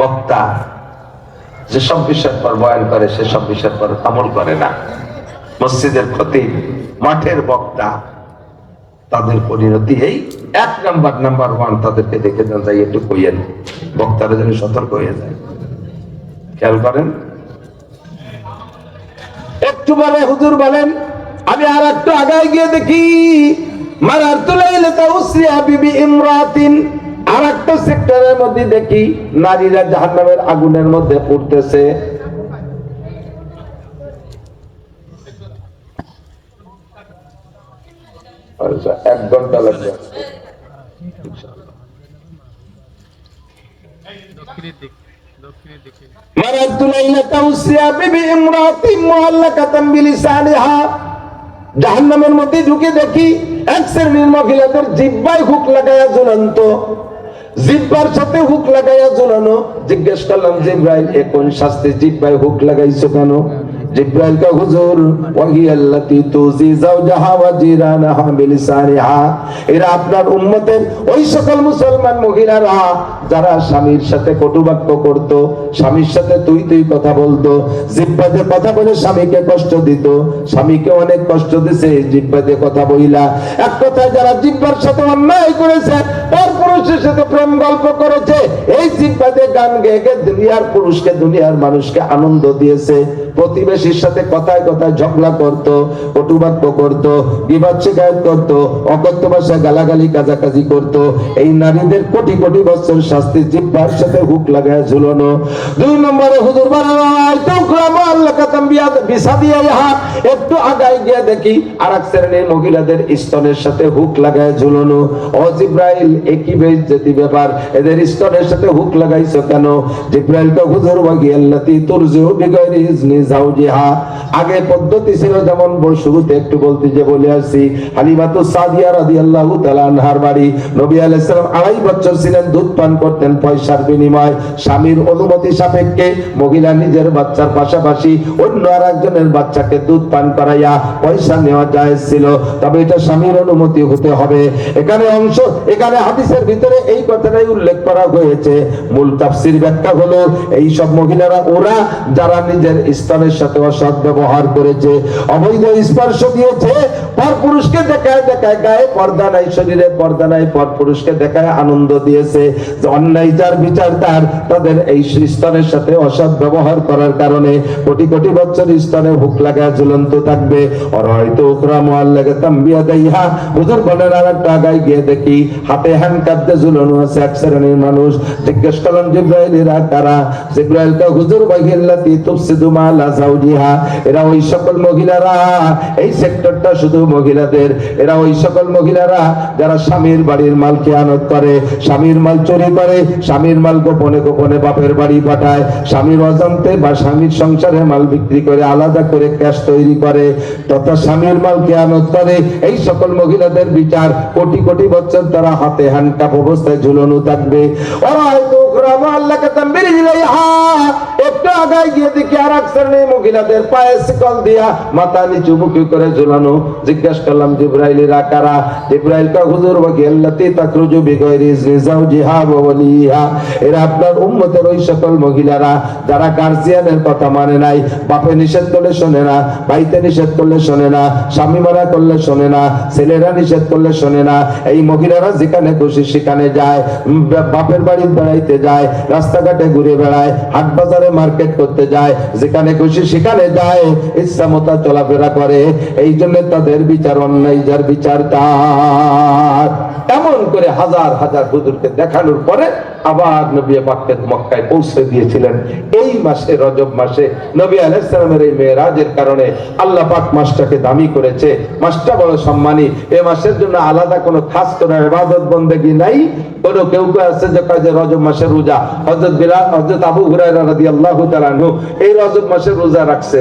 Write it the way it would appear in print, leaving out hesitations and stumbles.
বক্তা যেসব বিষয়ের পর বয়ান করে সেসব বিষয়ের পর আমল করে না। মসজিদের খতিব, মাঠের বক্তা, তাদের পরিণতি এই এক নাম্বার ওয়ান, তাদেরকে দেখে দেন যাই একটু কইয়েন, বক্তারা যেন সতর্ক হয়ে যায়। খেয়াল করেন। একটু পরে হুজুর বলেন, আমি আর একটু আগায় গিয়ে দেখি আর একটা সেক্টরের মধ্যে দেখি নারীরা জাহান্নামের আগুনের মধ্যে পড়তেছে। আচ্ছা, 1 ঘন্টা লাগবে। জাহান্নামের মধ্যে ঢুকে দেখি এক শ্রেণীর মহিলাদের জিহ্বায় হুক লাগাইয়া ঝুলন্ত, জিহ্বার সাথে হুক লাগাইয়া ঝুলানো। জিজ্ঞেস করলাম, জিব্রাইল এ কোন শাস্তি, জিহ্বায় হুক লাগাইছো কেন? জিব্রাইল কা হুজুর ওয়াহিয়াল্লাতী তুজি যাওজাহা ওয়া জিরানাহা বিলিসানিহা, এরা আপনার উম্মতের ওই সকল মুসলমান মহিলারা যারা স্বামীর সাথে কটুবাক্য করত, স্বামীর সাথে তুই তুই কথা বলতো, জিহ্বাতে কথা বলে স্বামীকে কষ্ট দিত, স্বামীকে অনেক কষ্ট দিছে জিহ্বাতে কথা বইলা। এক কথায় যারা জিহ্বার সাথে অন্যায় করেছে, পর পুরুষের সাথে প্রেম গল্প করেছে, এই জিহ্বাতে গান গেয়ে গেয়ে দুনিয়ার পুরুষকে, দুনিয়ার মানুষকে আনন্দ দিয়েছে, প্রতিবেশীর সাথে কথায় কথায় ঝগড়া করত, কটুবাক্য করত, গীবত শিকায়ত করত, অকথ্য ভাষায় গালাগালি কাজাকাজি করত, এই নারীদের কোটি কোটি বছর শাস্তি জিহ্বার সাথে হুক লাগায় ঝুলানো। 2 নম্বরে হুজুর একটু আগায় গিয়ে দেখি আরেক শ্রেণীর মহিলাদের স্তনের সাথে হুক লাগায় ঝুলানো। ও জিব্রাইল, একই বেইজ্জতি ব্যাপার, এদের স্তনের সাথে হুক লাগাইছো কেন? জিব্রাইল তো হুজুর ওয়াহিয়াল্লাতী তুরজিউ বিগাইরি ইজনি যাওজিহা। আগে পদ্ধতি ছিল যেমন শুরুতে একটু বলে আসছি, হালিমাতুস সাদিয়া রাদিয়াল্লাহু তাআলা আনহার বাড়ি, নবী আলাইহিস সালাম 2.5 বছর ছিলেন, দুধ পান করতেন পয়সার বিনিময়, স্বামীর অনুমতি সাপেক্ষে। মহিলা নিজের বাচ্চার পাশাপাশি অন্য আরেকজনের বাচ্চাকে দুধ পান করাইয়া পয়সা নেওয়া জায়েজ ছিল, তবে এটা স্বামীর অনুমতি হতে হবে। এখানে হাদিসের ভিতরে এই কথাটাই উল্লেখ করা হয়েছে। মূল তাফসীর ব্যাখ্যা হলো, এই সব মহিলারা ওরা যারা নিজের স্তনের সাথে অসৎ ব্যবহার করেছে, অবৈধ স্পর্শ দিয়েছে, পর পুরুষকে দেখায় দেখায়, গায়ে পর্দা নাই, শরীরে পর্দা নাই, পর পুরুষকে দেখায় আনন্দ দিয়েছে, যে অন্যায় যার বিচার তার, তাদের এই স্তনের সাথে অসৎ ব্যবহার করার কারণে কোটি কোটি বছর স্তনে হুক লাগায় ঝুলন্ত থাকবে। আর হয়তো ওকরা মুআল্লাকা তামবিয়া দাইহা, হুজুর বলেন আর একটা আগায় গিয়ে দেখি হাতে হ্যান্ডকাপ দিয়ে ঝুলানো আছে এক শ্রেণীর মানুষ। জিজ্ঞেস করলাম, জিব্রাইল এরা কারা? জিব্রাইল কা হুজুর ওয়াহিয়াল্লাতী তুফসিদু মালা যাওজিহা, এরা ওই সকল মহিলারা, এই সেক্টরটা শুধু মহিলাদের, এরা ওই সকল মহিলারা যারা স্বামীর বাড়ির মাল খেয়ানত করে, স্বামীর মাল চুরি করে, স্বামীর মাল গোপনে গোপনে বাপের বাড়ি পাঠায়, স্বামীর অজান্তে বা স্বামীর সংসারের মাল বিক্রি করে আলাদা করে ক্যাশ তৈরি করে, তথা স্বামীর মাল খেয়ানত করে, এই সকল মহিলাদের বিচার কোটি কোটি বছর তারা হাতে হ্যান্ডকাপ অবস্থায় ঝুলানো থাকবে। ওরা হয়তো একটু আগায় গিয়ে দেখি আর এক শ্রেণীর মহিলাদের পায়ে শিকল দিয়া মাথা নিচু মুখী করে ঝুলানো। জিজ্ঞেস করলাম, জিব্রাইলের কারা? জিব্রাইল কা হুজুর ওয়াহিয়াল্লাতী তাখরুজু বিগাইরি ইজনি যাওজিহা ওয়া ওয়ালিহা, এরা আপনার উম্মতের ওই সকল মহিলারা যারা গার্জিয়ানের কথা মানে নাই, বাপে নিষেধ করলে শোনে না, ভাইতে নিষেধ করলে শোনে না, স্বামী মারা করলে শোনে না, ছেলেরা নিষেধ করলে শোনে না, এই মহিলারা যেখানে খুশি সেখানে যায়, বাপের বাড়ি বেড়াইতে যায়, রাস্তাঘাটে ঘুরে বেড়ায়, হাট বাজারে মার্কেট করতে যায়, যেখানে খুশি সেখানে যায়, ইচ্ছা মতো চলাফেরা করে। এই জন্য তাদের বিচার অন্যায় যার বিচার তার। এমন করে হাজার হাজার হুজুরকে দেখানোর পরে আবার নবী পাককে মক্কায় পৌঁছে দিয়েছিলেন। এই মাসে, রজব মাসে নবী আলাইহিস সালামের এই মেরাজের কারণে আল্লাহ পাক মাসটাকে দামি করেছে। মাসটা বড় সম্মানী। এই মাসের জন্য আলাদা কোনো খাস কোনো ইবাদত বন্দেগী নাই। কোন কেউ আছে যে কয় যে রজব মাসের রোজা, হযরত আবু হুরায়রা রাদিয়াল্লাহু তাআলা আনহু এই রজব মাসের রোজা রাখছে।